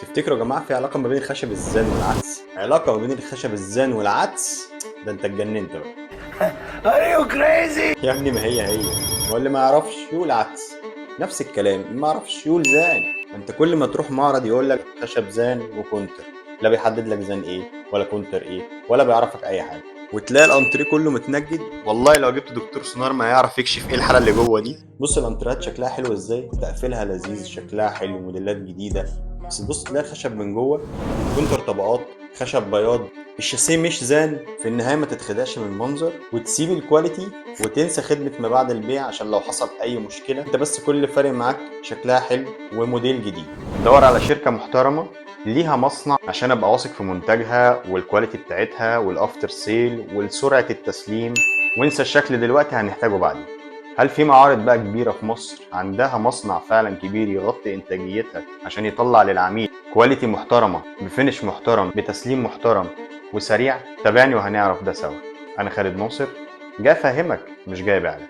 تفتكروا يا جماعة في علاقة ما بين الخشب الزان والعدس؟ علاقة ما بين الخشب الزان والعدس؟ ده انت اتجننت بقى. Are you crazy؟ يا ابني ما هي ما هو اللي ما يعرفش يقول عدس، نفس الكلام اللي ما يعرفش يقول زان. ما انت كل ما تروح معرض يقول لك خشب زان وكونتر، لا بيحدد لك زان ايه ولا كونتر ايه ولا بيعرفك اي حاجة، وتلاقي الانتريه كله متنجد. والله لو جبت دكتور سونار ما هيعرف يكشف ايه الحالة اللي جوه دي. بص الانتريهات شكلها حلو ازاي، تقفيلها لذيذ، شكلها حلو، موديلات جديدة، بس تبص تلاقي الخشب من جوه كونتر طبقات، خشب بياض، الشاسيه مش زان. في النهايه ما تتخدعش من المنظر وتسيب الكواليتي وتنسى خدمه ما بعد البيع عشان لو حصل اي مشكله. انت بس كل اللي فارق معاك شكلها حلو وموديل جديد. دور على شركه محترمه ليها مصنع عشان ابقى واثق في منتجها والكواليتي بتاعتها والافتر سيل وسرعه التسليم، وانسى الشكل دلوقتي هنحتاجه بعدين. هل في معارض بقى كبيرة في مصر عندها مصنع فعلا كبير يغطي إنتاجيتها عشان يطلع للعميل كواليتي محترمة بفينش محترم بتسليم محترم وسريع؟ تابعني وهنعرف ده سوا. أنا خالد ناصر، جاي أفهمك مش جاي أبيعلك.